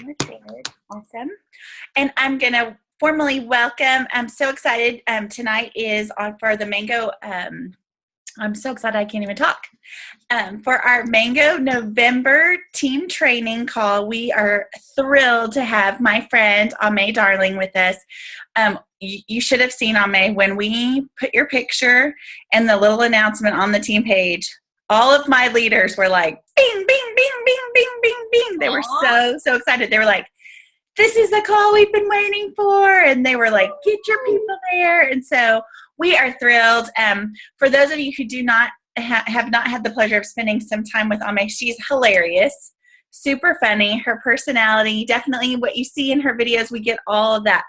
Recorded. Awesome. And I'm going to formally welcome, I'm so excited. Tonight is on for the Mango. I'm so excited I can't even talk. For our Mango November team training call, we are thrilled to have my friend Aimee Darling with us. You should have seen Aimee when we put your picture and the little announcement on the team page. All of my leaders were like, bing, bing, bing, bing, bing, bing, bing. They were so excited. They were like, this is the call we've been waiting for. And they were like, get your people there. And so we are thrilled. For those of you who do not have not had the pleasure of spending some time with Aimee, she's hilarious, super funny. Her personality, definitely what you see in her videos, we get all of that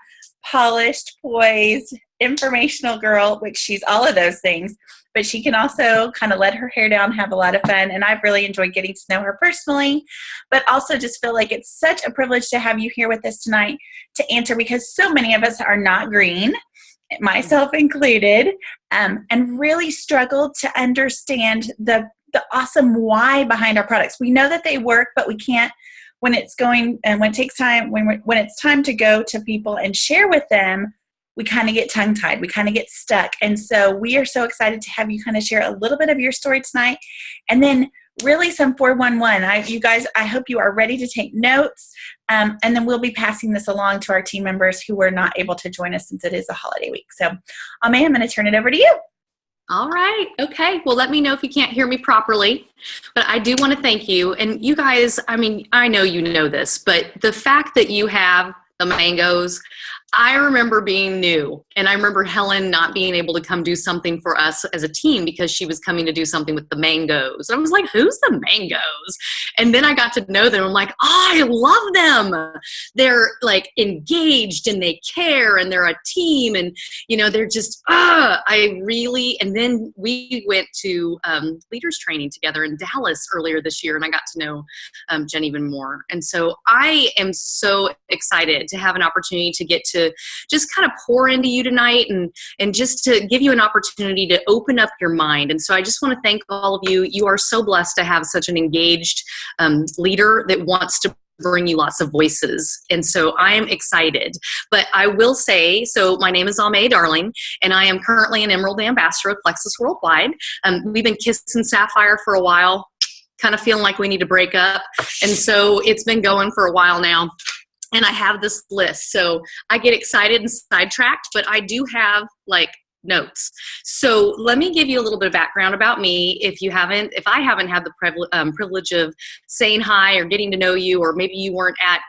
polished, poised, informational girl, which she's all of those things. But she can also kind of let her hair down, have a lot of fun. And I've really enjoyed getting to know her personally, but also just feel like it's such a privilege to have you here with us tonight to answer, because so many of us are not green, myself included, and really struggle to understand the awesome why behind our products. We know that they work, but we can't, when it's going and when it takes time, when it's time to go to people and share with them, we kind of get tongue-tied. We kind of get stuck. And so we are so excited to have you kind of share a little bit of your story tonight. And then really some 411. You guys, I hope you are ready to take notes. And then we'll be passing this along to our team members who were not able to join us since it is a holiday week. So, Aimee, I'm going to turn it over to you. All right. Okay. Well, let me know if you can't hear me properly, but I do want to thank you. And you guys, I mean, I know you know this, but the fact that you have the mangoes, I remember being new, and I remember Helen not being able to come do something for us as a team because she was coming to do something with the mangoes. I was like, who's the mangoes? And then I got to know them. I'm like, oh, I love them. They're like engaged and they care and they're a team, and you know, they're just, and then we went to leaders training together in Dallas earlier this year, and I got to know Jen even more. And so I am so excited to have an opportunity to get to just kind of pour into you tonight and just to give you an opportunity to open up your mind. And so I just want to thank all of you. You are so blessed to have such an engaged leader that wants to bring you lots of voices. And so I'm excited. But I will say, so my name is Aimee Darling, and I am currently an Emerald Ambassador of Plexus Worldwide. We've been kissing Sapphire for a while, kind of feeling like we need to break up. And so it's been going for a while now. And I have this list. So I get excited and sidetracked, but I do have like notes. So let me give you a little bit of background about me. If I haven't had the privilege of saying hi or getting to know you, or maybe you weren't at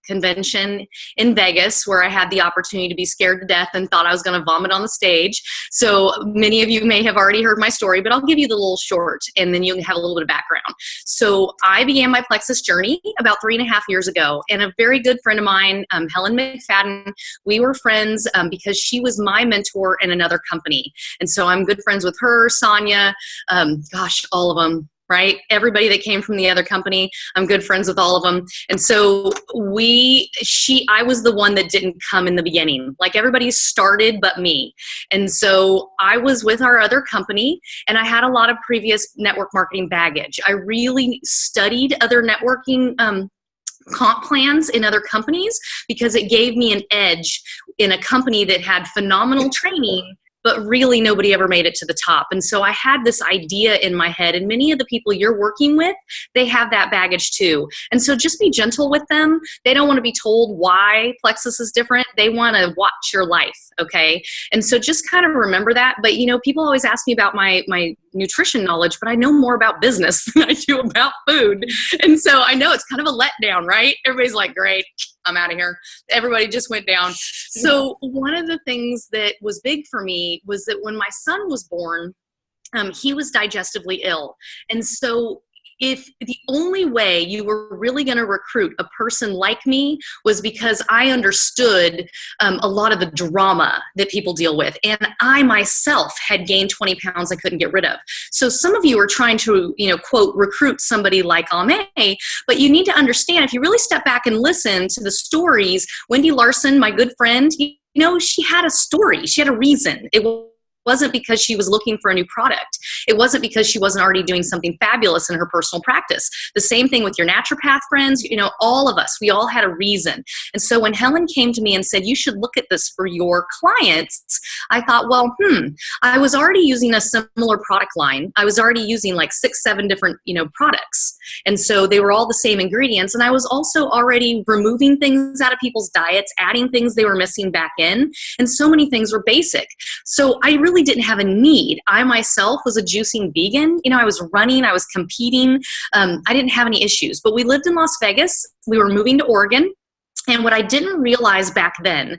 convention in Vegas where I had the opportunity to be scared to death and thought I was going to vomit on the stage. So many of you may have already heard my story, but I'll give you the little short and then you'll have a little bit of background. So I began my Plexus journey about 3.5 years ago, and a very good friend of mine, Helen McFadden, we were friends because she was my mentor in another company. And so I'm good friends with her, Sonia, all of them. Right? Everybody that came from the other company, I'm good friends with all of them. And so I was the one that didn't come in the beginning. Like everybody started but me. And so I was with our other company, and I had a lot of previous network marketing baggage. I really studied other networking comp plans in other companies because it gave me an edge in a company that had phenomenal training, but really nobody ever made it to the top. And so I had this idea in my head, and many of the people you're working with, they have that baggage too. And so just be gentle with them. They don't want to be told why Plexus is different. They want to watch your life, okay? And so just kind of remember that. But you know, people always ask me about my nutrition knowledge, but I know more about business than I do about food. And so I know it's kind of a letdown, right? Everybody's like, great, I'm out of here. Everybody just went down. So one of the things that was big for me was that when my son was born, he was digestively ill. And so if the only way you were really going to recruit a person like me was because I understood a lot of the drama that people deal with. And I myself had gained 20 pounds I couldn't get rid of. So some of you are trying to, quote, recruit somebody like Aimee, but you need to understand, if you really step back and listen to the stories, Wendy Larson, my good friend, she had a story. She had a reason. It wasn't because she was looking for a new product. It wasn't because she wasn't already doing something fabulous in her personal practice. The same thing with your naturopath friends, you know, all of us, we all had a reason. And so when Helen came to me and said, you should look at this for your clients, I thought, well, I was already using a similar product line. I was already using like 6, 7 different, you know, products. And so they were all the same ingredients. And I was also already removing things out of people's diets, adding things they were missing back in. And so many things were basic. So I really didn't have a need. I myself was a juicing vegan. You know, I was running, I was competing. I didn't have any issues, but we lived in Las Vegas. We were moving to Oregon. And what I didn't realize back then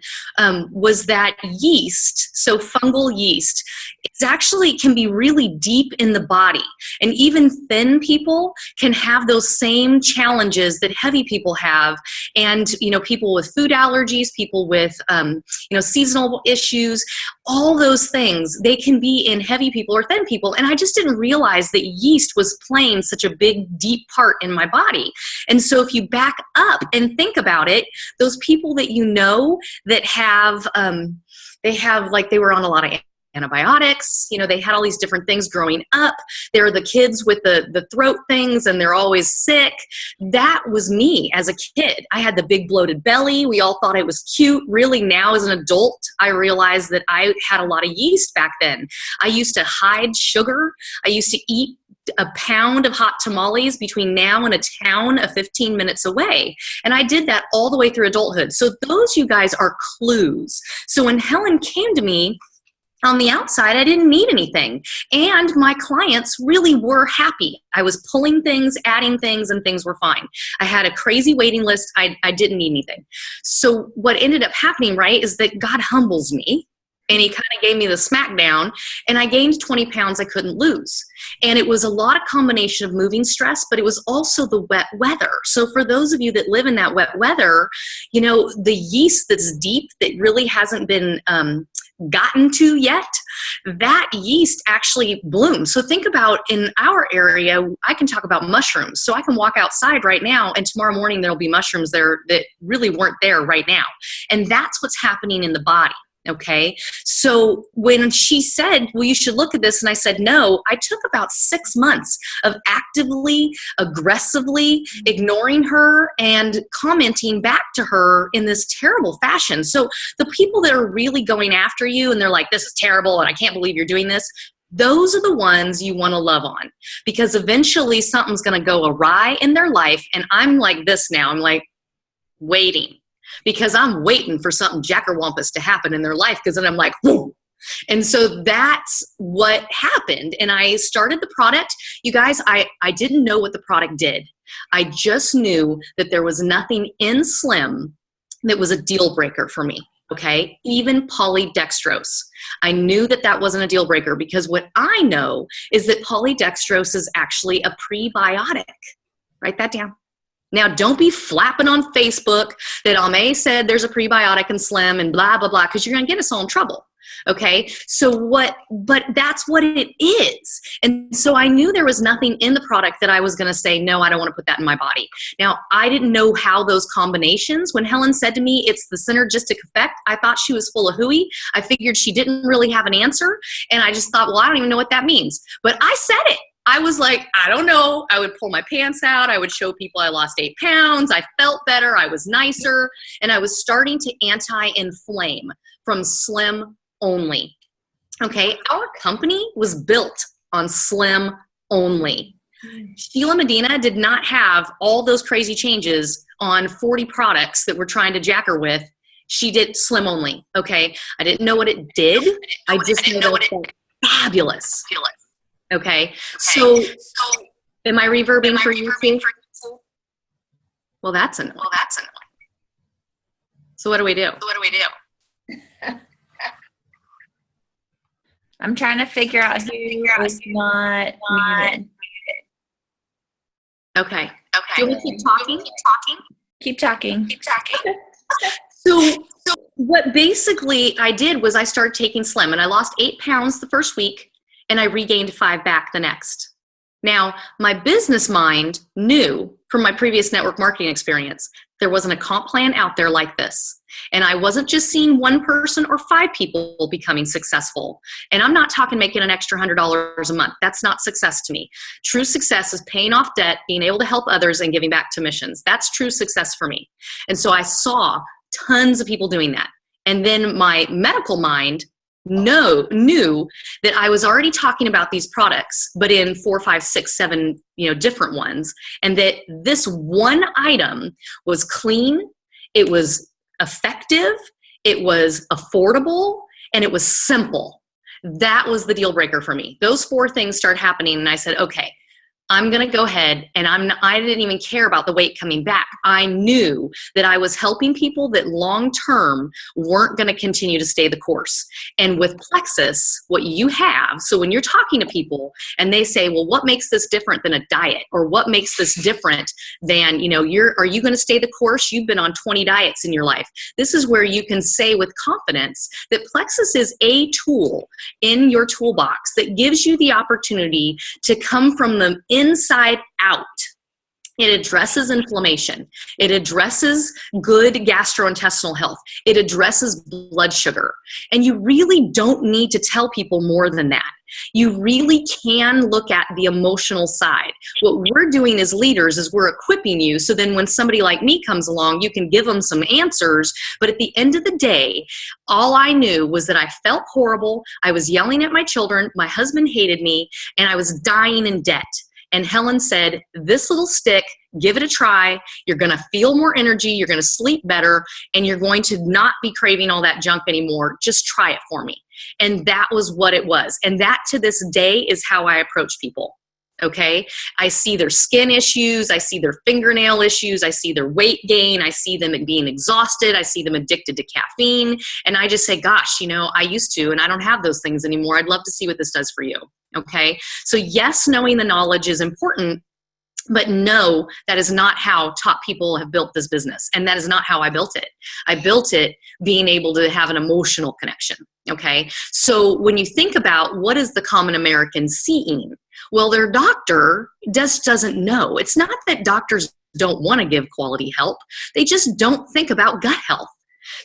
was that yeast, so fungal yeast, it actually can be really deep in the body. And even thin people can have those same challenges that heavy people have. And, you know, people with food allergies, people with, you know, seasonal issues, all those things, they can be in heavy people or thin people. And I just didn't realize that yeast was playing such a big, deep part in my body. And so if you back up and think about it, those people that you know that have, they were on a lot of antibiotics, you know, they had all these different things growing up. They're the kids with the throat things and they're always sick. That was me as a kid. I had the big bloated belly. We all thought it was cute. Really now as an adult, I realized that I had a lot of yeast back then. I used to hide sugar. I used to eat a pound of hot tamales between now and a town of 15 minutes away. And I did that all the way through adulthood. So those, you guys, are clues. So when Helen came to me, on the outside, I didn't need anything. And my clients really were happy. I was pulling things, adding things, and things were fine. I had a crazy waiting list. I didn't need anything. So what ended up happening, right, is that God humbles me. And he kind of gave me the smackdown, and I gained 20 pounds I couldn't lose. And it was a lot of combination of moving stress, but it was also the wet weather. So for those of you that live in that wet weather, you know, the yeast that's deep that really hasn't been gotten to yet, that yeast actually blooms. So think about in our area, I can talk about mushrooms. So I can walk outside right now and tomorrow morning there'll be mushrooms there that really weren't there right now. And that's what's happening in the body. Okay. So when she said, well, you should look at this, and I said, no, I took about 6 months of actively, aggressively ignoring her and commenting back to her in this terrible fashion. So the people that are really going after you and they're like, this is terrible and I can't believe you're doing this, those are the ones you want to love on, because eventually something's going to go awry in their life. And I'm like this now, I'm like waiting. Because I'm waiting for something jackerwampus to happen in their life, because then I'm like, whoa. And so that's what happened. And I started the product. You guys, I didn't know what the product did. I just knew that there was nothing in Slim that was a deal breaker for me. Okay, even polydextrose. I knew that that wasn't a deal breaker, because what I know is that polydextrose is actually a prebiotic. Write that down. Now, don't be flapping on Facebook that Aimee said there's a prebiotic in Slim and blah, blah, blah, because you're going to get us all in trouble. Okay. But that's what it is. And so I knew there was nothing in the product that I was going to say, no, I don't want to put that in my body. Now, I didn't know how those combinations, when Helen said to me, it's the synergistic effect, I thought she was full of hooey. I figured she didn't really have an answer. And I just thought, well, I don't even know what that means. But I said it. I was like, I don't know. I would pull my pants out. I would show people I lost 8 pounds. I felt better. I was nicer. And I was starting to anti-inflame from Slim only. Okay. Our company was built on Slim only. Sheila Medina did not have all those crazy changes on 40 products that we're trying to jack her with. She did Slim only. Okay. I didn't know what it did. I just knew that it was fabulous. Okay, so am I reverbing for you too? Well, that's annoying. So what do we do? I'm trying to figure out who is not muted. Okay. Do we keep talking? Keep talking. So what basically I did was I started taking Slim, and I lost 8 pounds the first week. And I regained 5 back the next. Now, my business mind knew from my previous network marketing experience There wasn't a comp plan out there like this. And I wasn't just seeing one person or 5 people becoming successful. And I'm not talking making an extra $100 a month. That's not success to me. True success is paying off debt, being able to help others, and giving back to missions. That's true success for me. And so I saw tons of people doing that. And then my medical mind knew that I was already talking about these products, but in 4, 5, 6, 7, different ones. And that this one item was clean, it was effective, it was affordable, and it was simple. That was the deal breaker for me. Those 4 things started happening, and I said, okay, I'm going to go ahead, and I didn't even care about the weight coming back. I knew that I was helping people that long-term weren't going to continue to stay the course. And with Plexus, what you have, so when you're talking to people and they say, well, what makes this different than a diet? Or what makes this different than, are you going to stay the course? You've been on 20 diets in your life. This is where you can say with confidence that Plexus is a tool in your toolbox that gives you the opportunity to come from the inside out. It addresses inflammation. It addresses good gastrointestinal health. It addresses blood sugar. And you really don't need to tell people more than that. You really can look at the emotional side. What we're doing as leaders is we're equipping you so then when somebody like me comes along, you can give them some answers. But at the end of the day, all I knew was that I felt horrible. I was yelling at my children. My husband hated me, and I was dying in debt. And Helen said, this little stick, give it a try. You're going to feel more energy. You're going to sleep better. And you're going to not be craving all that junk anymore. Just try it for me. And that was what it was. And that to this day is how I approach people. Okay. I see their skin issues. I see their fingernail issues. I see their weight gain. I see them being exhausted. I see them addicted to caffeine. And I just say, gosh, I used to, and I don't have those things anymore. I'd love to see what this does for you. Okay. So yes, knowing the knowledge is important, but no, that is not how top people have built this business. And that is not how I built it. I built it being able to have an emotional connection. Okay. So when you think about what is the common American seeing, well, their doctor just doesn't know. It's not that doctors don't want to give quality help. They just don't think about gut health.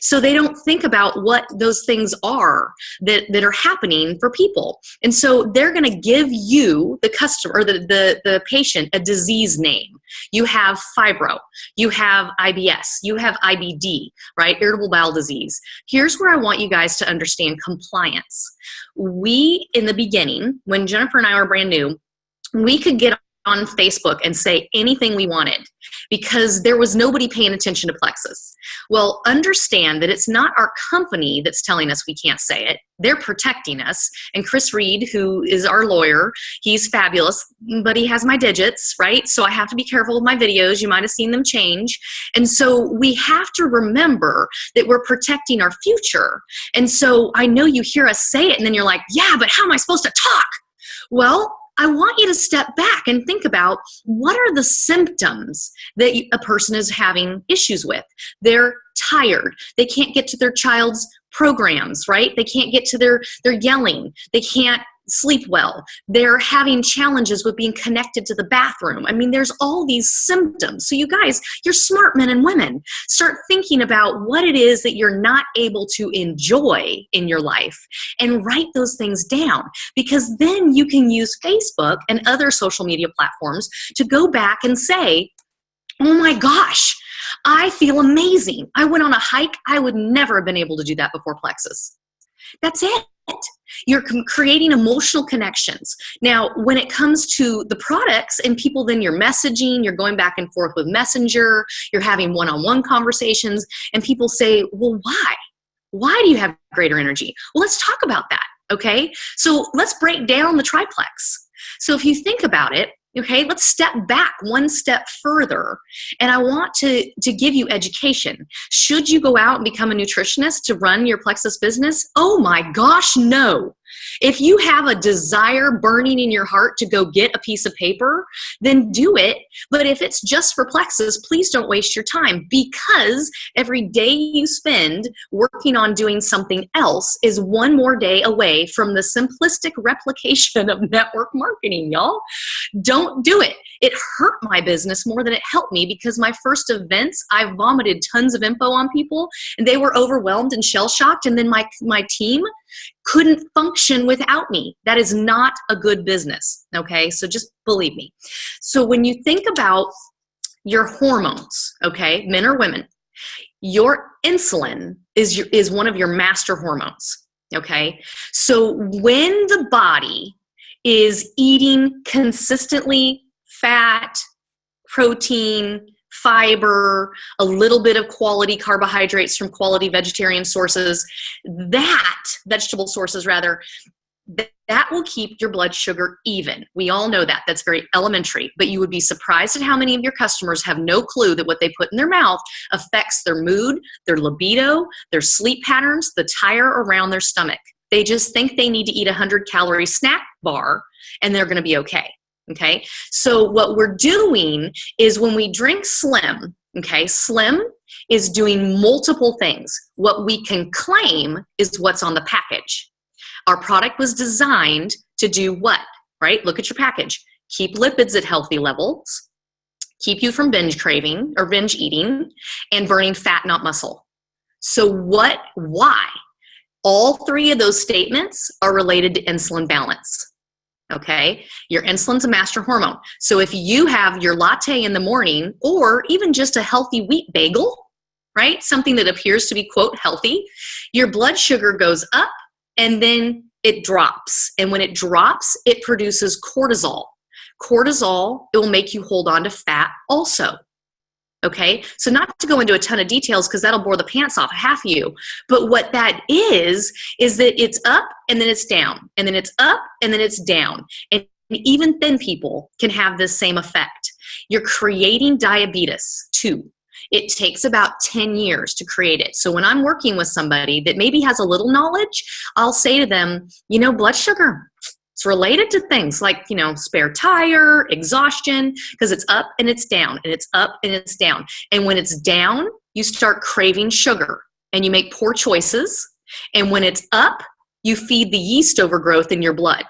So they don't think about what those things are that are happening for people. And so they're going to give you, the customer, or the patient, a disease name. You have fibro, you have IBS, you have IBD, right? Irritable bowel disease. Here's where I want you guys to understand compliance. We, in the beginning, when Jennifer and I were brand new, we could get on Facebook and say anything we wanted because there was nobody paying attention to Plexus. Well, understand that it's not our company that's telling us we can't say it. They're protecting us. And Chris Reed, who is our lawyer, he's fabulous, but he has my digits, right? So I have to be careful with my videos. You might have seen them change. And so we have to remember that we're protecting our future. And so I know you hear us say it and then you're like, yeah, but how am I supposed to talk? Well, I want you to step back and think about what are the symptoms that a person is having issues with. They're tired. They can't get to their child's programs, right? They can't get to they're yelling. They can't sleep well. They're having challenges with being connected to the bathroom. I mean, there's all these symptoms. So you guys, you're smart men and women. Start thinking about what it is that you're not able to enjoy in your life and write those things down, because then you can use Facebook and other social media platforms to go back and say, oh my gosh, I feel amazing. I went on a hike. I would never have been able to do that before Plexus. That's it. You're creating emotional connections. Now, when it comes to the products and people, then you're messaging, you're going back and forth with Messenger, you're having one-on-one conversations, and people say, well, why? Why do you have greater energy? Well, let's talk about that, okay? So let's break down the triplex. So if you think about it, okay, let's step back one step further. And I want to give you education. Should you go out and become a nutritionist to run your Plexus business? Oh my gosh, no. If you have a desire burning in your heart to go get a piece of paper, then do it. But if it's just for Plexus, please don't waste your time, because every day you spend working on doing something else is one more day away from the simplistic replication of network marketing, y'all. Don't do it. It hurt my business more than it helped me, because my first events, I vomited tons of info on people and they were overwhelmed and shell-shocked, and then my team couldn't function without me. That is not a good business, okay? So just believe me. So when you think about your hormones, okay, men or women, your insulin is one of your master hormones, okay? So when the body is eating consistently fat, protein, fiber, a little bit of quality carbohydrates from quality vegetarian sources, vegetable sources rather, that will keep your blood sugar even. We all know that. That's very elementary. But you would be surprised at how many of your customers have no clue that what they put in their mouth affects their mood, their libido, their sleep patterns, the tire around their stomach. They just think they need to eat a 100-calorie snack bar and they're going to be okay. Okay, so what we're doing is when we drink Slim, okay, Slim is doing multiple things. What we can claim is what's on the package. Our product was designed to do what, right? Look at your package. Keep lipids at healthy levels, keep you from binge craving or binge eating, and burning fat, not muscle. So why? All three of those statements are related to insulin balance. Okay, your insulin's a master hormone. So if you have your latte in the morning, or even just a healthy wheat bagel, right, something that appears to be, quote, healthy, your blood sugar goes up and then it drops. And when it drops, it produces cortisol. Cortisol, it will make you hold on to fat also. Okay, so not to go into a ton of details because that'll bore the pants off half of you. But what that is that it's up and then it's down, and then it's up and then it's down. And even thin people can have this same effect. You're creating diabetes too. It takes about 10 years to create it. So when I'm working with somebody that maybe has a little knowledge, I'll say to them, you know, blood sugar, it's related to things like, you know, spare tire, exhaustion, because it's up and it's down, and it's up and it's down. And when it's down, you start craving sugar and you make poor choices. And when it's up, you feed the yeast overgrowth in your blood.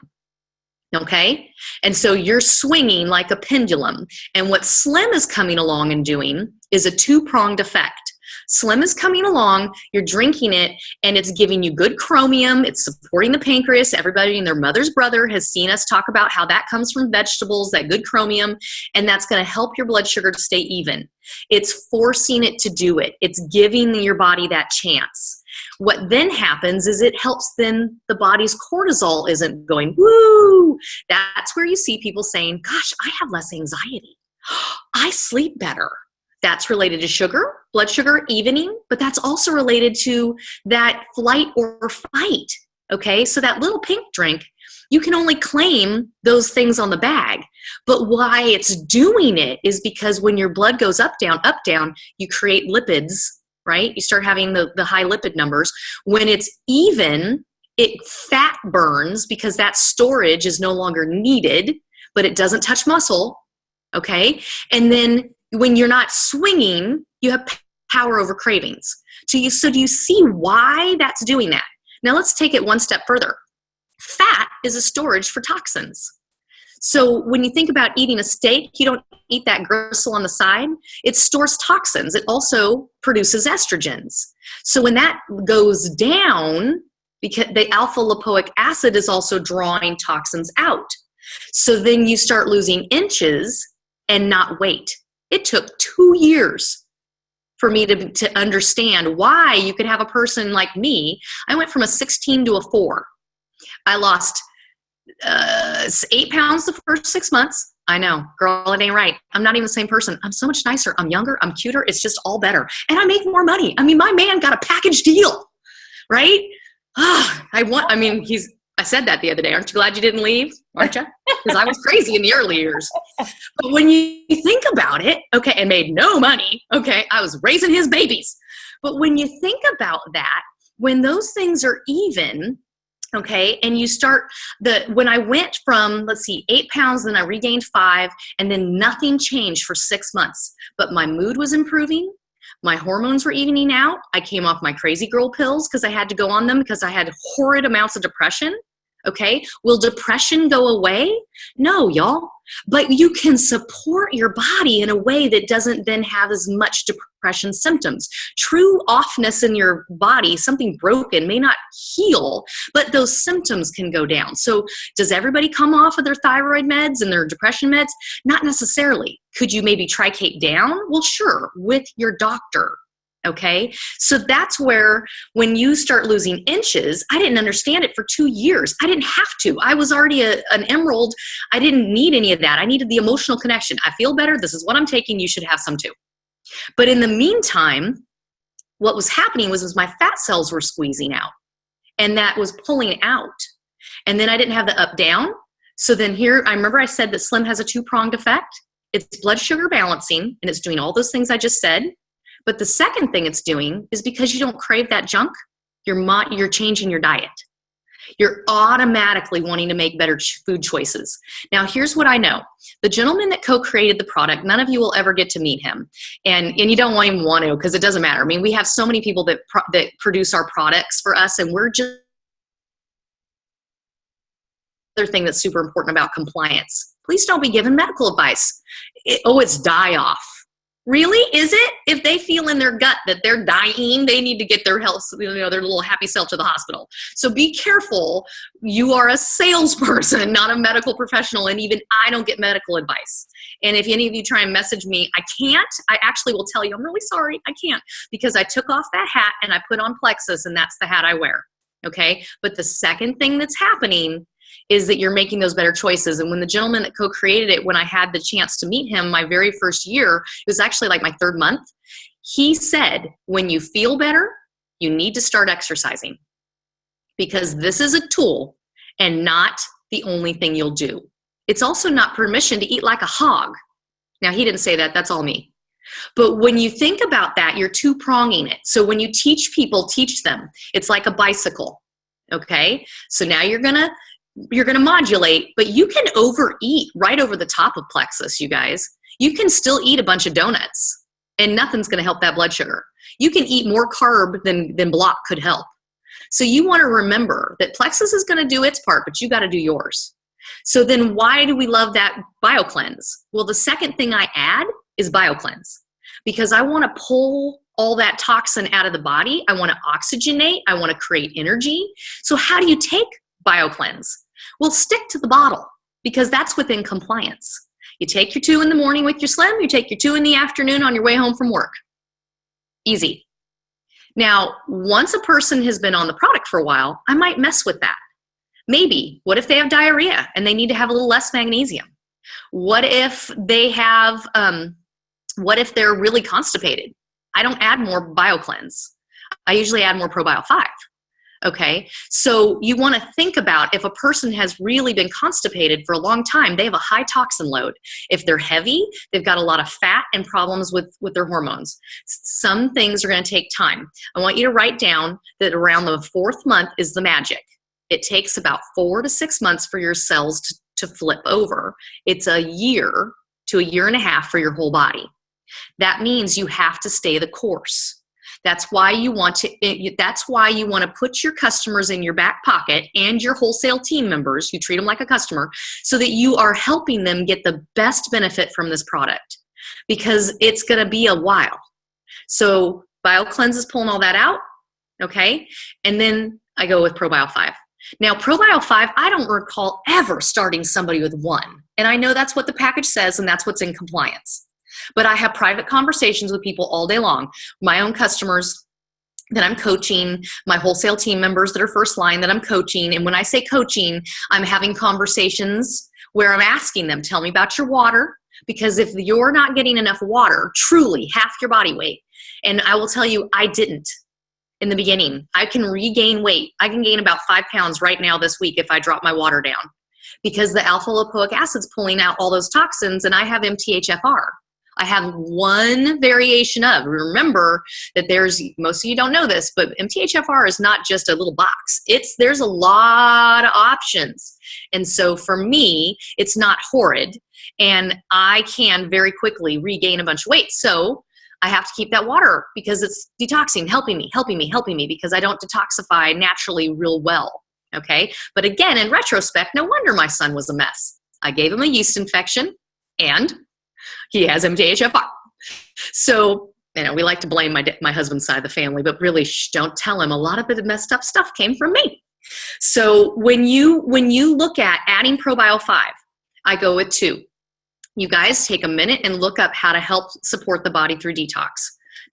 Okay? And so you're swinging like a pendulum. And what Slim is coming along and doing is a two-pronged effect. Slim is coming along, you're drinking it, and it's giving you good chromium. It's supporting the pancreas. Everybody and their mother's brother has seen us talk about how that comes from vegetables, that good chromium, and that's going to help your blood sugar to stay even. It's forcing it to do it. It's giving your body that chance. What then happens is it helps then the body's cortisol isn't going, woo! That's where you see people saying, gosh, I have less anxiety. I sleep better. That's related to sugar, blood sugar evening, but that's also related to that flight or fight, okay? So that little pink drink, you can only claim those things on the bag. But why it's doing it is because when your blood goes up, down, you create lipids, right? You start having the high lipid numbers. When it's even, it fat burns because that storage is no longer needed, but it doesn't touch muscle, okay? And then when you're not swinging, you have power over cravings. So do you see why that's doing that? Now let's take it one step further. Fat is a storage for toxins. So when you think about eating a steak, you don't eat that gristle on the side. It stores toxins. It also produces estrogens. So when that goes down, because the alpha lipoic acid is also drawing toxins out. So then you start losing inches and not weight. It took 2 years for me to understand why you could have a person like me. I went from a 16 to a 4. I lost 8 pounds the first 6 months. I know, girl, it ain't right. I'm not even the same person. I'm so much nicer. I'm younger. I'm cuter. It's just all better. And I make more money. I mean, my man got a package deal, right? I said that the other day. Aren't you glad you didn't leave? Aren't you? Because I was crazy in the early years. But when you think about it, okay, and made no money, okay, I was raising his babies. But when you think about that, when those things are even, Okay, and you start when I went from, let's see, 8 pounds, then I regained 5, and then nothing changed for 6 months. But my mood was improving. My hormones were evening out. I came off my crazy girl pills because I had to go on them because I had horrid amounts of depression. Okay, will depression go away? No, y'all. But you can support your body in a way that doesn't then have as much depression symptoms. True offness in your body, something broken, may not heal, but those symptoms can go down. So does everybody come off of their thyroid meds and their depression meds? Not necessarily. Could you maybe tricate down? Well, sure, with your doctor. Okay, so that's where when you start losing inches, I didn't understand it for 2 years. I didn't have to. I was already an emerald. I didn't need any of that. I needed the emotional connection. I feel better. This is what I'm taking. You should have some too. But in the meantime, what was happening was my fat cells were squeezing out, and that was pulling out. And then I didn't have the up down. So then here, I remember I said that Slim has a 2-pronged effect. It's blood sugar balancing, and it's doing all those things I just said. But the second thing it's doing is because you don't crave that junk, you're changing your diet. You're automatically wanting to make better food choices. Now, here's what I know. The gentleman that co-created the product, none of you will ever get to meet him. And you don't even want to because it doesn't matter. I mean, we have so many people that produce our products for us, and we're just another thing that's super important about compliance. Please don't be given medical advice. It's die off. Really? Is it? If they feel in their gut that they're dying, they need to get their health, their little happy self to the hospital. So be careful. You are a salesperson, not a medical professional. And even I don't get medical advice. And if any of you try and message me, I can't. I actually will tell you, I'm really sorry. I can't, because I took off that hat and I put on Plexus, and that's the hat I wear. Okay. But the second thing that's happening is that you're making those better choices. And when the gentleman that co-created it, when I had the chance to meet him my very first year, it was actually like my 3rd month, he said, when you feel better, you need to start exercising, because this is a tool and not the only thing you'll do. It's also not permission to eat like a hog. Now, he didn't say that. That's all me. But when you think about that, you're 2-pronging it. So when you teach people, teach them. It's like a bicycle. Okay. So now you're going to modulate, but you can overeat right over the top of Plexus, you guys. You can still eat a bunch of donuts and nothing's going to help that blood sugar. You can eat more carb than block could help. So you want to remember that Plexus is going to do its part, but you got to do yours. So then why do we love that BioCleanse? Well, the second thing I add is BioCleanse, because I want to pull all that toxin out of the body. I want to oxygenate. I want to create energy. So how do you take BioCleanse? Well, stick to the bottle, because that's within compliance. You take your 2 in the morning with your Slim. You take your 2 in the afternoon on your way home from work. Easy. Now, once a person has been on the product for a while, I might mess with that. Maybe. What if they have diarrhea and they need to have a little less magnesium? What if they have, what if they're really constipated? I don't add more BioCleanse. I usually add more ProBio 5. Okay, so you want to think about if a person has really been constipated for a long time, they have a high toxin load. If they're heavy, they've got a lot of fat and problems with their hormones. Some things are going to take time. I want you to write down that around the 4th month is the magic. It takes about 4 to 6 months for your cells to flip over. It's a year to a year and a half for your whole body. That means you have to stay the course. That's why you want to put your customers in your back pocket and your wholesale team members. You treat them like a customer so that you are helping them get the best benefit from this product, because it's going to be a while. So BioCleanse is pulling all that out. Okay. And then I go with ProBio 5. Now, ProBio 5, I don't recall ever starting somebody with 1. And I know that's what the package says, and that's what's in compliance. But I have private conversations with people all day long, my own customers that I'm coaching, my wholesale team members that are first line that I'm coaching. And when I say coaching, I'm having conversations where I'm asking them, tell me about your water, because if you're not getting enough water, truly half your body weight, and I will tell you, I didn't in the beginning. I can regain weight. I can gain about 5 pounds right now this week if I drop my water down, because the alpha lipoic acid's pulling out all those toxins, and I have MTHFR. I have one variation of. Remember that most of you don't know this, but MTHFR is not just a little box. There's a lot of options. And so for me, it's not horrid, and I can very quickly regain a bunch of weight. So I have to keep that water because it's detoxing, helping me because I don't detoxify naturally real well. Okay. But again, in retrospect, no wonder my son was a mess. I gave him a yeast infection and he has MTHFR. So, we like to blame my husband's side of the family, but really, don't tell him. A lot of the messed up stuff came from me. So when you look at adding ProBio 5, I go with 2. You guys take a minute and look up how to help support the body through detox.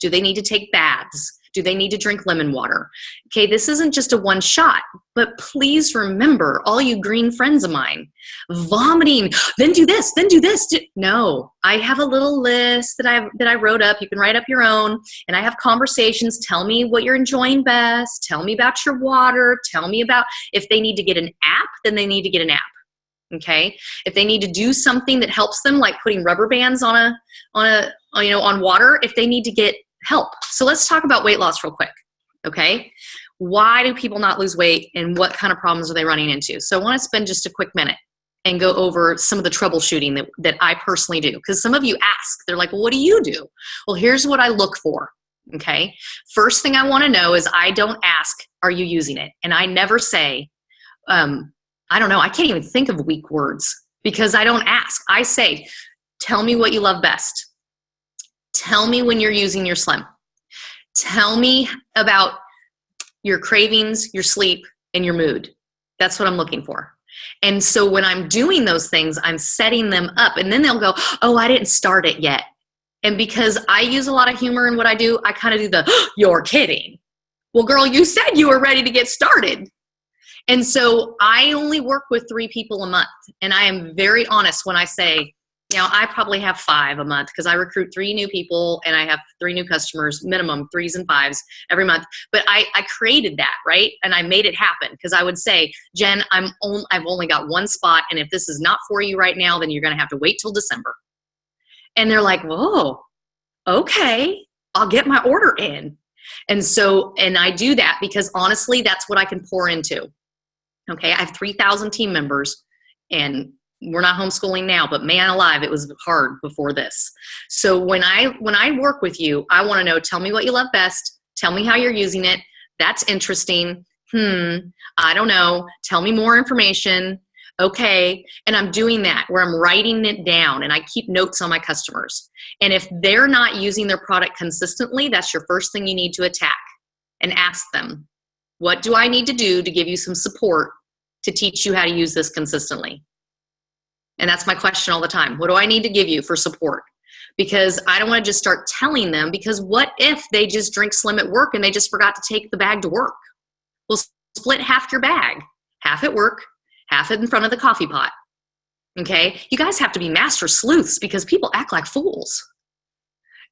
Do they need to take baths? Do they need to drink lemon water? Okay, this isn't just a one shot, but please remember, all you green friends of mine, vomiting, then do this, then do this. No, I have a little list that I wrote up. You can write up your own, and I have conversations. Tell me what you're enjoying best. Tell me about your water. Tell me about if they need to get an app, then they need to get an app. Okay, if they need to do something that helps them, like putting rubber bands on water, if they need to get help. So let's talk about weight loss real quick. Okay, why do people not lose weight, and what kind of problems are they running into? So I want to spend just a quick minute and go over some of the troubleshooting that I personally do, because some of you ask, they're like, well, what do you do? Well, here's what I look for. Okay, first thing I want to know is, I don't ask, are you using it? And I never say, I don't know, I can't even think of weak words because I don't ask. I say, tell me what you love best. Tell me when you're using your Slim. Tell me about your cravings, your sleep, and your mood. That's what I'm looking for. And so when I'm doing those things, I'm setting them up, and then they'll go, oh, I didn't start it yet. And because I use a lot of humor in what I do, I kind of do the, you're kidding. Well, girl, you said you were ready to get started. And so I only work with 3 people a month. And I am very honest when I say, I probably have 5 a month because I recruit 3 new people and I have 3 new customers, minimum 3s and 5s every month. But I created that, right? And I made it happen because I would say, Jen, I've only got 1 spot. And if this is not for you right now, then you're going to have to wait till December. And they're like, whoa, okay, I'll get my order in. And I do that because honestly, that's what I can pour into. Okay, I have 3,000 team members, and we're not homeschooling now, but man alive, it was hard before this. So when I work with you, I want to know, tell me what you love best. Tell me how you're using it. That's interesting. I don't know. Tell me more information. Okay. And I'm doing that where I'm writing it down, and I keep notes on my customers. And if they're not using their product consistently, that's your first thing you need to attack and ask them, what do I need to do to give you some support to teach you how to use this consistently? And that's my question all the time. What do I need to give you for support? Because I don't want to just start telling them, because what if they just drink Slim at work and they just forgot to take the bag to work? Well, split half your bag, half at work, half in front of the coffee pot. Okay? You guys have to be master sleuths because people act like fools.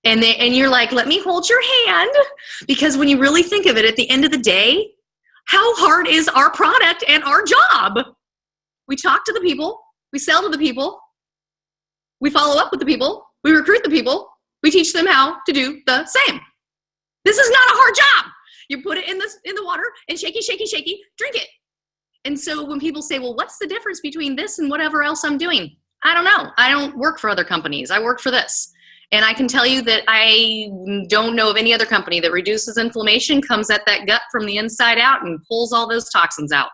And you're like, let me hold your hand, because when you really think of it, at the end of the day, how hard is our product and our job? We talk to the people, we sell to the people, we follow up with the people, we recruit the people, we teach them how to do the same. This is not a hard job. You put it in the water and shaky, shaky, shaky, drink it. And so when people say, well, what's the difference between this and whatever else I'm doing? I don't know. I don't work for other companies. I work for this. And I can tell you that I don't know of any other company that reduces inflammation, comes at that gut from the inside out, and pulls all those toxins out.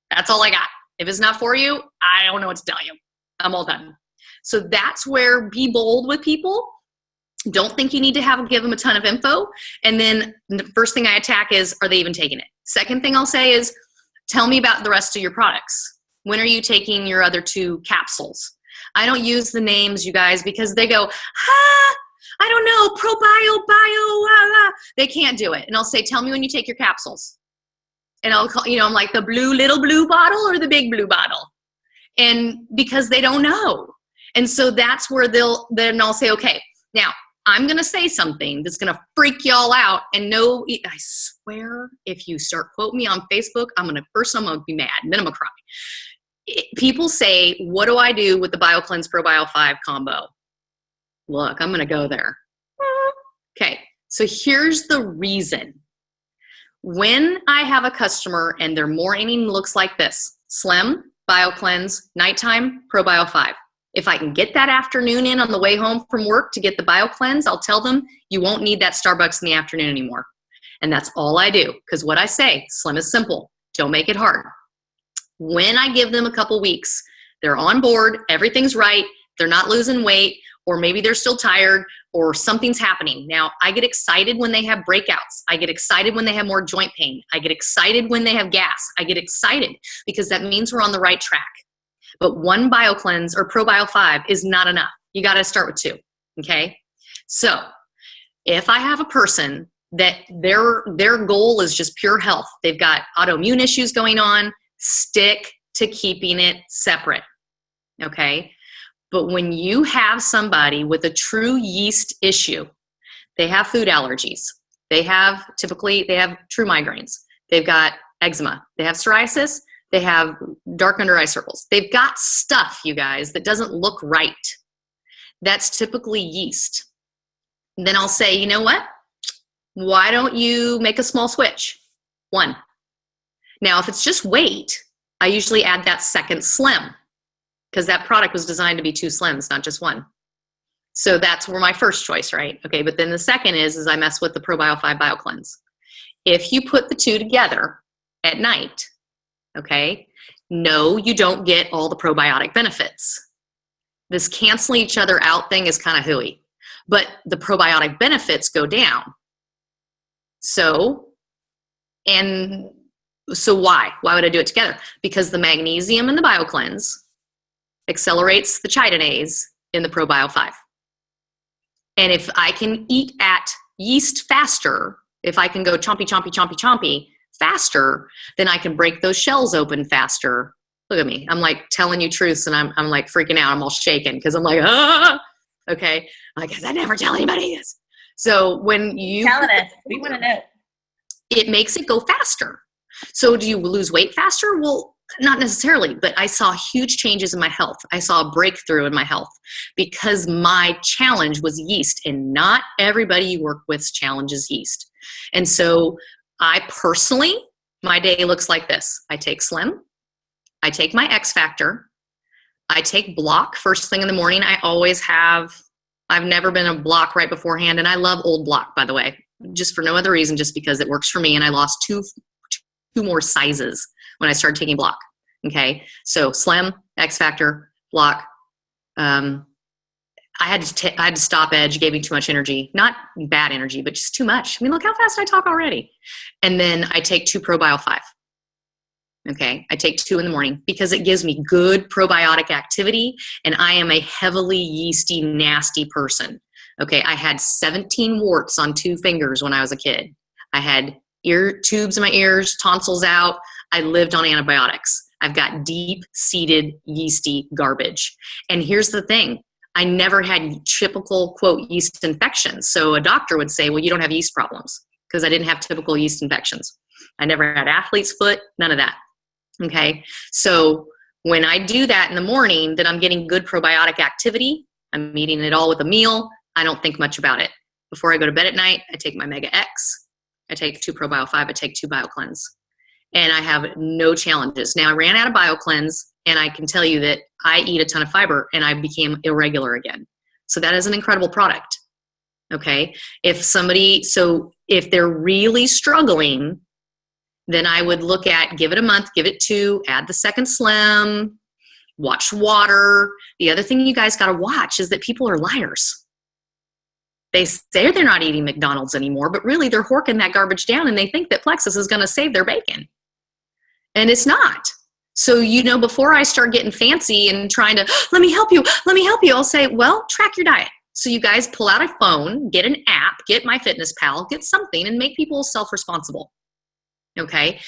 That's all I got. If it's not for you, I don't know what to tell you. I'm all done. So that's where, be bold with people. Don't think you need to give them a ton of info. And then the first thing I attack is, are they even taking it? Second thing I'll say is, tell me about the rest of your products. When are you taking your other 2 capsules? I don't use the names, you guys, because they go, I don't know, probio, they can't do it. And I'll say, tell me when you take your capsules. And I'll call, I'm like, the little blue bottle or the big blue bottle? And because they don't know. And so that's where then I'll say, okay, now I'm going to say something that's going to freak y'all out. And no, I swear, if you start quoting me on Facebook, I'm going to be mad, and then I'm going to cry. People say, what do I do with the BioCleanse ProBio 5 combo? Look, I'm going to go there. Okay, so here's the reason. When I have a customer and their morning looks like this, Slim, BioCleanse, nighttime, ProBio 5. If I can get that afternoon in on the way home from work to get the BioCleanse, I'll tell them you won't need that Starbucks in the afternoon anymore. And that's all I do, because what I say, Slim is simple. Don't make it hard. When I give them a couple weeks, they're on board, everything's right, they're not losing weight, or maybe they're still tired, or something's happening. Now, I get excited when they have breakouts. I get excited when they have more joint pain. I get excited when they have gas. I get excited because that means we're on the right track. But one BioCleanse or ProBio 5 is not enough. You got to start with 2, okay? So if I have a person that their goal is just pure health, they've got autoimmune issues going on, stick to keeping it separate, okay? But when you have somebody with a true yeast issue, they have food allergies, they have true migraines, they've got eczema, they have psoriasis, they have dark under eye circles. They've got stuff, you guys, that doesn't look right. That's typically yeast. Then I'll say, you know what? Why don't you make a small switch? 1. Now, if it's just weight, I usually add that second Slim, because that product was designed to be 2 Slims, not just 1. So that's where my first choice, right? Okay, but then the second is I mess with the ProBio 5 BioCleanse. If you put the 2 together at night, okay, no, you don't get all the probiotic benefits. This canceling each other out thing is kind of hooey, but the probiotic benefits go down. So why? Why would I do it together? Because the magnesium in the BioCleanse accelerates the chitinase in the ProBio 5. And if I can eat at yeast faster, if I can go chompy faster, then I can break those shells open faster. Look at me. I'm like telling you truths and I'm like freaking out. I'm all shaking because I'm like, okay. I guess I never tell anybody this. So when you telling us, we want to know. It makes it go faster. So do you lose weight faster? Well, not necessarily, but I saw huge changes in my health. I saw a breakthrough in my health because my challenge was yeast, and not everybody you work with challenges yeast. And so I personally, my day looks like this. I take Slim, I take my X Factor, I take Block first thing in the morning. I've never been a Block right beforehand, and I love old Block, by the way, just for no other reason, just because it works for me, and I lost two more sizes when I started taking Block. Okay, so Slim, X Factor, Block. I had to stop Edge. Gave me too much energy, not bad energy, but just too much. I mean, look how fast I talk already. And then I take 2 ProBio 5. Okay, I take 2 in the morning because it gives me good probiotic activity, and I am a heavily yeasty, nasty person. Okay, I had 17 warts on 2 fingers when I was a kid. I had ear tubes in my ears, tonsils out. I lived on antibiotics. I've got deep-seated yeasty garbage. And here's the thing. I never had typical, quote, yeast infections. So a doctor would say, well, you don't have yeast problems because I didn't have typical yeast infections. I never had athlete's foot, none of that. Okay, so when I do that in the morning, then I'm getting good probiotic activity. I'm eating it all with a meal. I don't think much about it. Before I go to bed at night, I take my Mega X. I take 2 ProBio 5. I take 2 BioCleanse. And I have no challenges. Now, I ran out of BioCleanse, and I can tell you that I eat a ton of fiber, and I became irregular again. So that is an incredible product. Okay, if they're really struggling, then I would look at, give it a month, give it 2, add the second Slim, watch water. The other thing you guys got to watch is that people are liars. They say they're not eating McDonald's anymore, but really they're horking that garbage down, and they think that Plexus is going to save their bacon. And it's not. So, before I start getting fancy and trying to, let me help you, I'll say, well, track your diet. So you guys pull out a phone, get an app, get MyFitnessPal, get something, and make people self-responsible. Okay.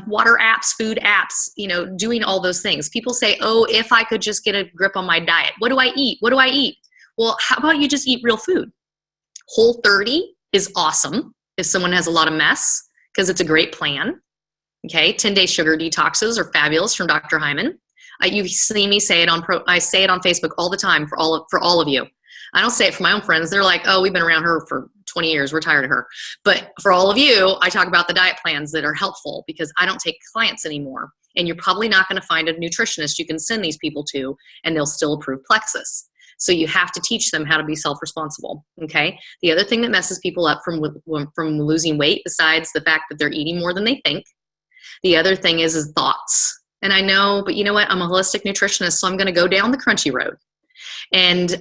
Water apps, food apps, doing all those things. People say, oh, if I could just get a grip on my diet, what do I eat? Well, how about you just eat real food? Whole30 is awesome if someone has a lot of mess, because it's a great plan. Okay. 10-day sugar detoxes are fabulous from Dr. Hyman. You see me say it I say it on Facebook all the time for all of you. I don't say it for my own friends. They're like, oh, we've been around her for 20 years. We're tired of her. But for all of you, I talk about the diet plans that are helpful because I don't take clients anymore. And you're probably not going to find a nutritionist you can send these people to, and they'll still approve Plexus. So you have to teach them how to be self-responsible, okay? The other thing that messes people up from losing weight, besides the fact that they're eating more than they think, the other thing is thoughts. And I know, but you know what? I'm a holistic nutritionist, so I'm going to go down the crunchy road. And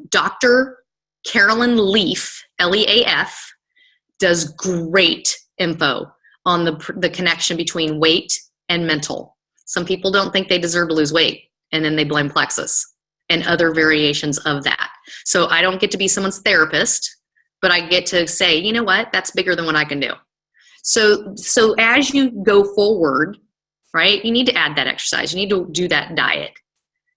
Dr. Carolyn Leaf, Leaf, does great info on the connection between weight and mental. Some people don't think they deserve to lose weight, and then they blame Plexus and other variations of that. So I don't get to be someone's therapist, but I get to say, you know what, that's bigger than what I can do. So as you go forward, right, you need to add that exercise. You need to do that diet.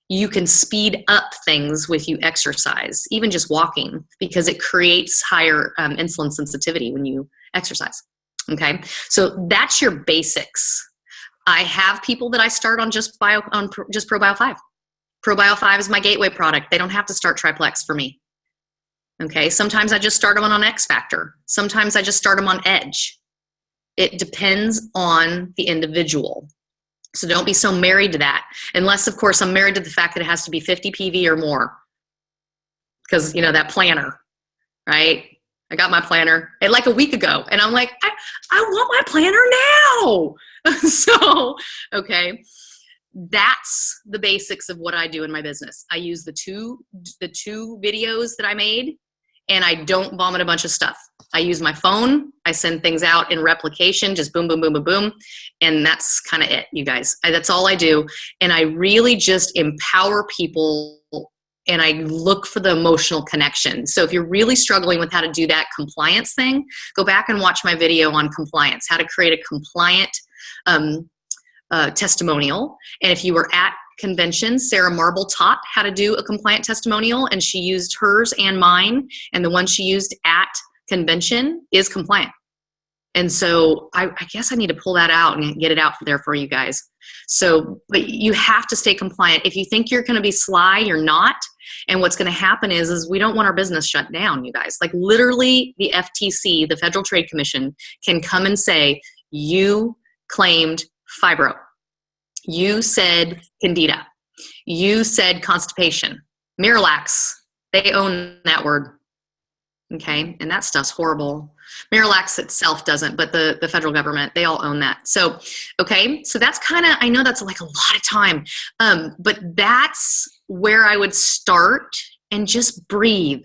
You can speed up things with you exercise, even just walking, because it creates higher insulin sensitivity when you exercise. Okay, so that's your basics. I have people that I start on just ProBio 5. ProBio 5 is my gateway product. They don't have to start Triplex for me. Okay, sometimes I just start them on X Factor. Sometimes I just start them on Edge. It depends on the individual. So don't be so married to that. Unless, of course, I'm married to the fact that it has to be 50 PV or more. Because, you know, that planner, right? I got my planner like a week ago. And I'm like, I want my planner now. So, okay. That's the basics of what I do in my business. I use the two videos that I made, and I don't vomit a bunch of stuff. I use my phone. I send things out in replication, just boom, boom, boom, boom, boom. And that's kind of it, you guys. That's all I do. And I really just empower people, and I look for the emotional connection. So if you're really struggling with how to do that compliance thing, go back and watch my video on compliance, how to create a compliant testimonial. And if you were at convention, Sarah Marble taught how to do a compliant testimonial, and she used hers and mine, and the one she used at convention is compliant. And so I guess I need to pull that out and get it out there for you guys. So, but you have to stay compliant. If you think you're going to be sly, you're not. And what's going to happen is we don't want our business shut down, you guys. Like literally the FTC, the Federal Trade Commission, can come and say, you claimed fibro. You said candida. You said constipation. Miralax, they own that word. Okay, and that stuff's horrible. Miralax itself doesn't, but the federal government, they all own that. So, okay, so that's kind of, I know that's like a lot of time, but that's where I would start and just breathe.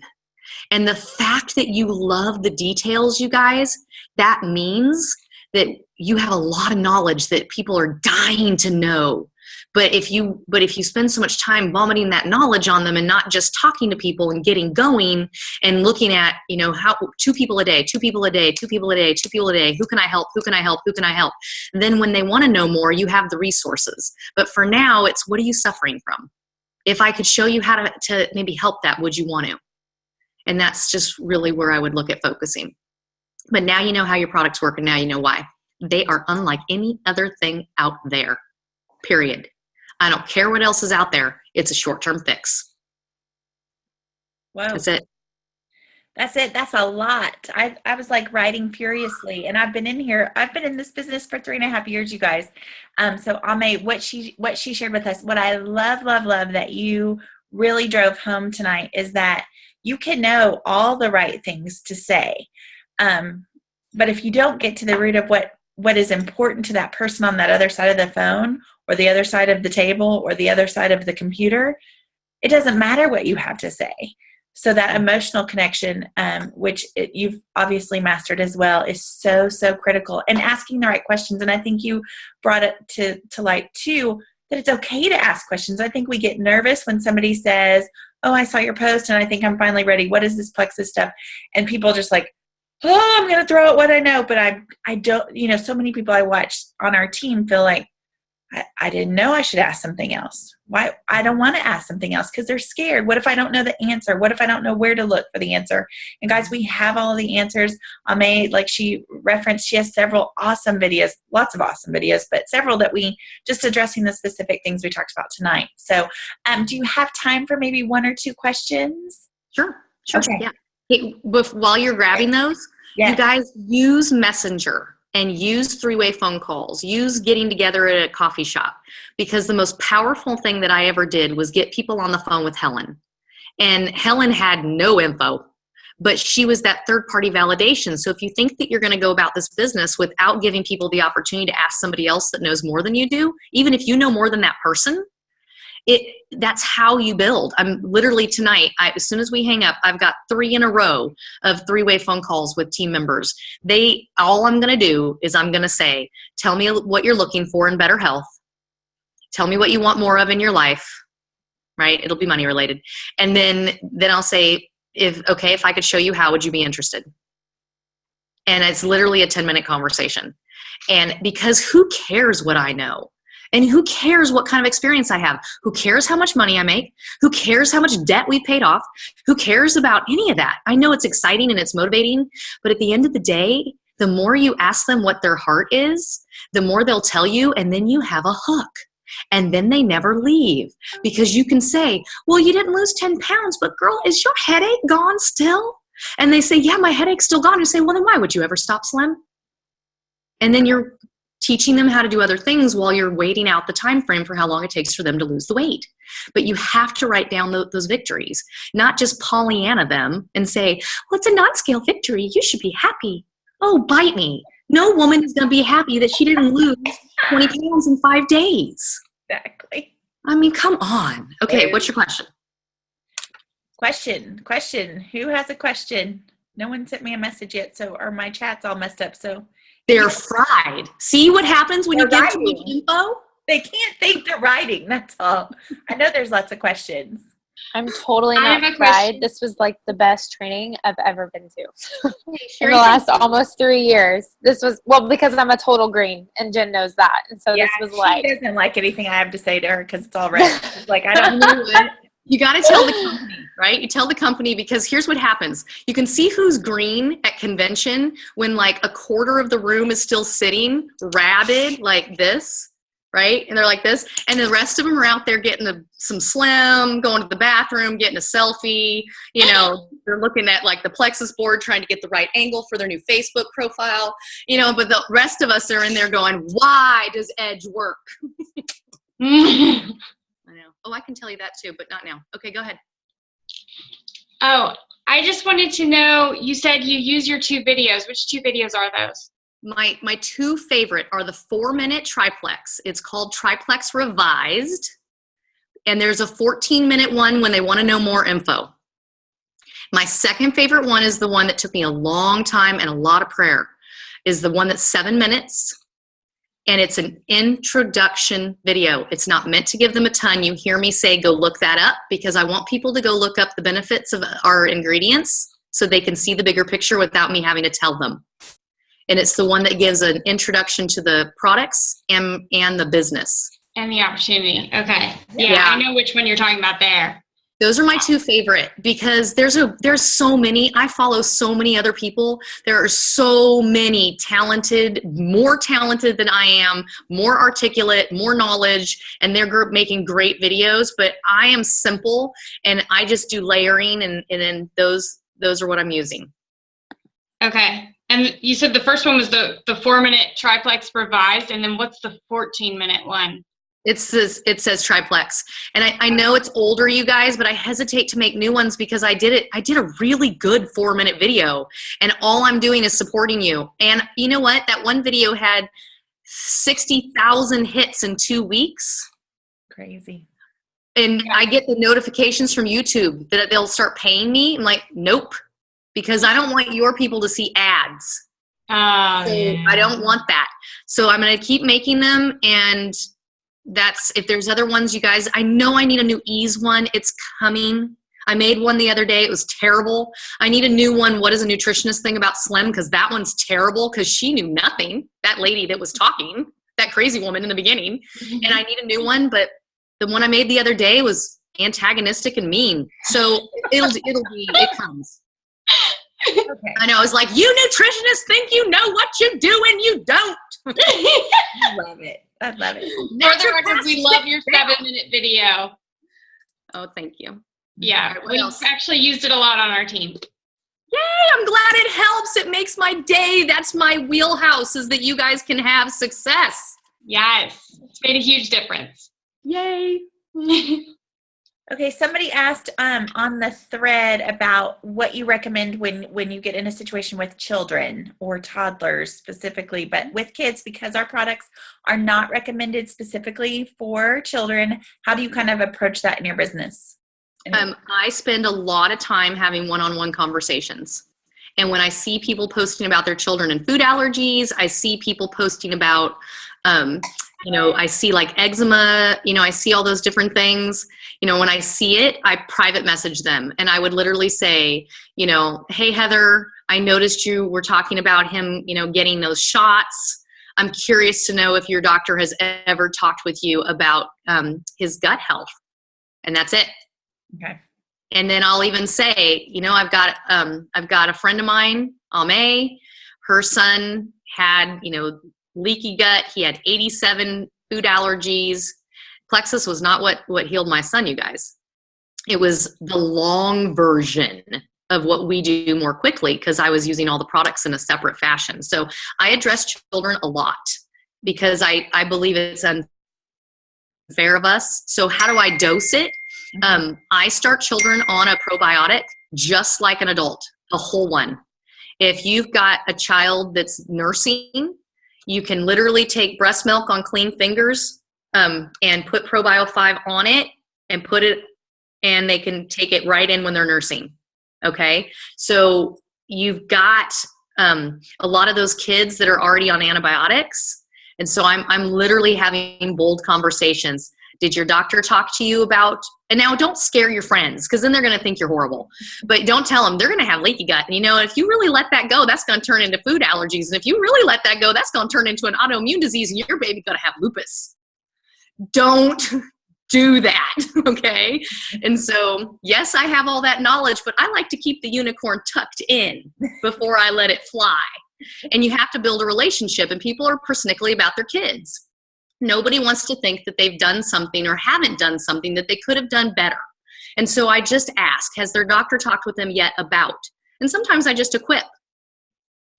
And the fact that you love the details, you guys, that means that you have a lot of knowledge that people are dying to know. But if you spend so much time vomiting that knowledge on them and not just talking to people and getting going and looking at, you know, how 2 people a day, 2 people a day, 2 people a day, 2 people a day, who can I help, who can I help, who can I help? Then when they want to know more, you have the resources. But for now, it's what are you suffering from? If I could show you how to maybe help that, would you want to? And that's just really where I would look at focusing. But now you know how your products work, and now you know why. They are unlike any other thing out there, period. I don't care what else is out there. It's a short-term fix. Wow. That's it. That's it. That's a lot. I was like writing furiously, and I've been in this business for 3.5 years, you guys. So Aimee, what she shared with us, what I love that you really drove home tonight is that you can know all the right things to say. But if you don't get to the root of what is important to that person on that other side of the phone or the other side of the table or the other side of the computer, it doesn't matter what you have to say. So that emotional connection, which you've obviously mastered as well, is so, so critical. And asking the right questions. And I think you brought it to light too, that it's okay to ask questions. I think we get nervous when somebody says, oh, I saw your post and I think I'm finally ready. What is this Plexus stuff? And people just like, oh, I'm going to throw out what I know. But I don't, you know, so many people I watch on our team feel like, I didn't know I should ask something else. Why? I don't want to ask something else because they're scared. What if I don't know the answer? What if I don't know where to look for the answer? And guys, we have all the answers. Aimee, like she referenced, she has several awesome videos, lots of awesome videos, but several that we just addressing the specific things we talked about tonight. So do you have time for maybe one or two questions? Sure. Okay. Yeah. Hey, while you're grabbing those, Yeah. you guys use Messenger and use three-way phone calls, use getting together at a coffee shop, because the most powerful thing that I ever did was get people on the phone with Helen. And Helen had no info, but she was that third-party validation. So if you think that you're going to go about this business without giving people the opportunity to ask somebody else that knows more than you do, even if you know more than that person, that's how you build. I'm literally tonight, as soon as we hang up, I've got 3 in a row of three-way phone calls with team members. All I'm going to do is I'm going to say, tell me what you're looking for in better health. Tell me what you want more of in your life, right? It'll be money related. And then I'll say, if I could show you how, would you be interested? And it's literally a 10-minute conversation. And because who cares what I know? And who cares what kind of experience I have? Who cares how much money I make? Who cares how much debt we paid off? Who cares about any of that? I know it's exciting and it's motivating, but at the end of the day, the more you ask them what their heart is, the more they'll tell you, and then you have a hook. And then they never leave, because you can say, well, you didn't lose 10 pounds, but girl, is your headache gone still? And they say, yeah, my headache's still gone. You say, well, then why would you ever stop, Slim? And then you're teaching them how to do other things while you're waiting out the time frame for how long it takes for them to lose the weight. But you have to write down those victories, not just Pollyanna them and say, well, it's a non-scale victory. You should be happy. Oh, bite me. No woman is going to be happy that she didn't lose 20 pounds in 5 days. Exactly. I mean, come on. Okay, what's your question? Question. Who has a question? No one sent me a message yet, or my chat's all messed up, so. They're fried. See what happens when you get too much info? They can't think they're writing, that's all. I know there's lots of questions. I'm totally not fried. This was like the best training I've ever been to in the last almost 3 years. This was, because I'm a total green, and Jen knows that. And so this was she doesn't like anything I have to say to her because it's all red. She's like, I don't know it. You got to tell the company, right? You tell the company, because here's what happens. You can see who's green at convention when like a quarter of the room is still sitting rabid like this, right? And they're like this. And the rest of them are out there getting some Slim, going to the bathroom, getting a selfie. They're looking at like the Plexus board, trying to get the right angle for their new Facebook profile. But the rest of us are in there going, why does Edge work? I know. Oh, I can tell you that too, but not now. Okay, go ahead. Oh, I just wanted to know, you said you use your 2 videos. Which 2 videos are those? My 2 favorite are the 4-minute triplex. It's called Triplex Revised. And there's a 14-minute one when they want to know more info. My second favorite one is the one that took me a long time and a lot of prayer, is the one that's 7 minutes. And it's an introduction video. It's not meant to give them a ton. You hear me say, go look that up, because I want people to go look up the benefits of our ingredients so they can see the bigger picture without me having to tell them. And it's the one that gives an introduction to the products and the business. And the opportunity. Okay. Yeah, I know which one you're talking about there. Those are my 2 favorite, because there's so many. I follow so many other people. There are so many more talented than I am, more articulate, more knowledge, and they're making great videos. But I am simple, and I just do layering, and then those are what I'm using. Okay. And you said the first one was the 4-minute triplex revised, and then what's the 14-minute one? It says triplex. And I know it's older, you guys, but I hesitate to make new ones because I did a really good 4-minute video, and all I'm doing is supporting you. And you know what? That one video had 60,000 hits in 2 weeks. Crazy. And I get the notifications from YouTube that they'll start paying me. I'm like, nope, because I don't want your people to see ads. I don't want that. So I'm going to keep making them, and if there's other ones, you guys, I know I need a new ease one. It's coming. I made one the other day. It was terrible. I need a new one. What is a nutritionist thing about Slim? Because that one's terrible, because she knew nothing. That lady that was talking. that crazy woman in the beginning, and I need a new one. But the one I made the other day was antagonistic and mean. So it comes. Okay. I know. I was like, you nutritionists think you know what you do and you don't. I love it. I love it. For the record, we love your 7-minute video. Oh, thank you. Yeah, right, we actually used it a lot on our team. Yay, I'm glad it helps. It makes my day. That's my wheelhouse, is that you guys can have success. Yes, it's made a huge difference. Yay. Okay, somebody asked on the thread about what you recommend when you get in a situation with children or toddlers specifically, but with kids, because our products are not recommended specifically for children, how do you kind of approach that in your business? I spend a lot of time having one-on-one conversations. And when I see people posting about their children and food allergies, I see people posting about, I see like eczema, I see all those different things. When I see it, I private message them, and I would literally say, hey, Heather, I noticed you were talking about him, getting those shots. I'm curious to know if your doctor has ever talked with you about his gut health. And that's it. Okay. And then I'll even say, I've got a friend of mine, Aimee. Her son had, leaky gut. He had 87 food allergies. Plexus was not what healed my son, you guys. It was the long version of what we do more quickly, because I was using all the products in a separate fashion. So I address children a lot because I believe it's unfair of us. So how do I dose it? I start children on a probiotic just like an adult, a whole one. If you've got a child that's nursing, you can literally take breast milk on clean fingers and put Probio 5 on it and put it, and they can take it right in when they're nursing. Okay. So you've got a lot of those kids that are already on antibiotics. And so I'm literally having bold conversations. Did your doctor talk to you about, and now don't scare your friends, because then they're going to think you're horrible, but don't tell them they're going to have leaky gut. And if you really let that go, that's going to turn into food allergies. And if you really let that go, that's going to turn into an autoimmune disease, and your baby's going to have lupus. Don't do that. Okay. And so, yes, I have all that knowledge, but I like to keep the unicorn tucked in before I let it fly. And you have to build a relationship, and people are persnickety about their kids. Nobody wants to think that they've done something or haven't done something that they could have done better. And so I just ask, has their doctor talked with them yet about? And sometimes I just equip.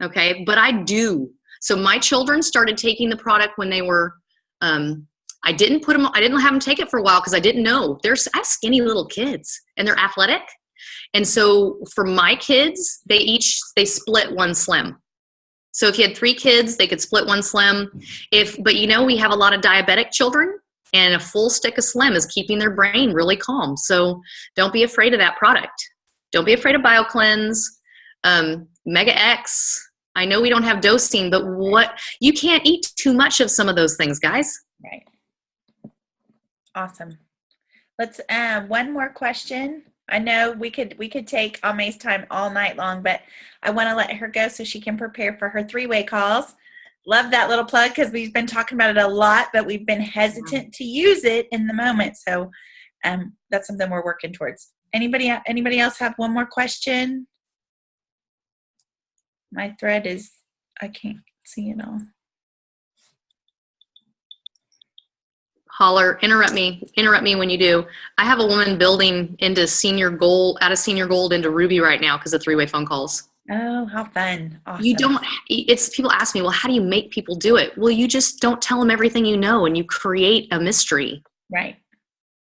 Okay. But I do. So my children started taking the product when they were, I didn't have them take it for a while because I didn't know. I have skinny little kids and they're athletic. And so for my kids, they split one slim. So if you had 3 kids, they could split one slim. But we have a lot of diabetic children, and a full stick of slim is keeping their brain really calm. So don't be afraid of that product. Don't be afraid of BioCleanse, Mega X. I know we don't have dosing, but you can't eat too much of some of those things, guys. Right. Awesome. Let's one more question. I know we could take Aimee's time all night long, but I want to let her go so she can prepare for her 3-way calls. Love that little plug, because we've been talking about it a lot, but we've been hesitant to use it in the moment. So that's something we're working towards. Anybody else have one more question? My thread is, I can't see it all. Holler, interrupt me when you do. I have a woman building into out of senior gold into Ruby right now because of 3-way phone calls. Oh, how fun. Awesome. People ask me, well, how do you make people do it? Well, you just don't tell them everything you know, and you create a mystery. Right.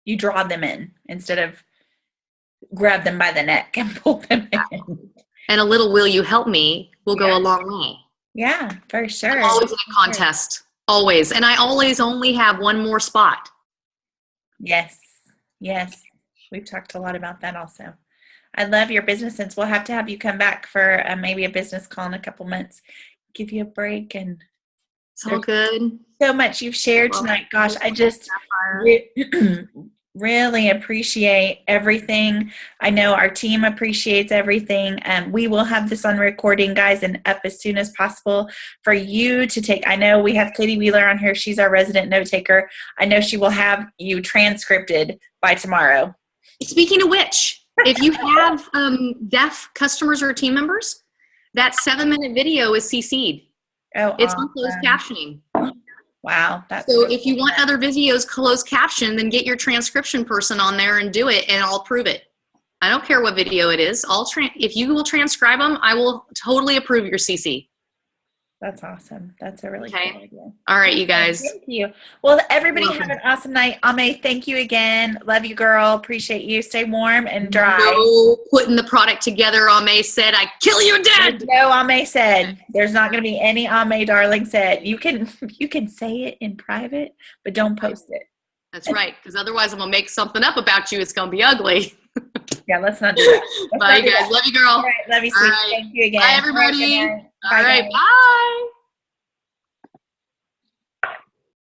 You draw them in instead of grab them by the neck and pull them in. And a little will you help me will go a long way. Yeah, for sure. I'm always in a contest. Always. And I always only have one more spot. Yes. We've talked a lot about that also. I love your business sense. We'll have to have you come back for maybe a business call in a couple months. Give you a break. And it's all good. So much you've shared tonight. Gosh, I just really appreciate everything. I know our team appreciates everything. We will have this on recording, guys, and up as soon as possible for you to take. I know we have Katie Wheeler on here. She's our resident note taker. I know she will have you transcripted by tomorrow. Speaking of which, if you have deaf customers or team members, that 7-minute video is CC'd. Oh, it's on closed captioning. Wow. That's so if you want other videos closed caption, then get your transcription person on there and do it, and I'll approve it. I don't care what video it is. If you will transcribe them, I will totally approve your CC. That's awesome. That's a really good idea. All right, you guys. Thank you. Well, everybody have an awesome night. Aimee, thank you again. Love you, girl. Appreciate you. Stay warm and dry. No putting the product together. Aimee said, I kill you dead. No, Aimee said. There's not going to be any Aimee Darling said. You can say it in private, but don't post it. That's right, because otherwise I'm going to make something up about you. It's going to be ugly. Yeah, let's not do that. Bye, you guys. Love you, girl. All right, love you, sweet. Thank you again. Bye, everybody. All right, bye.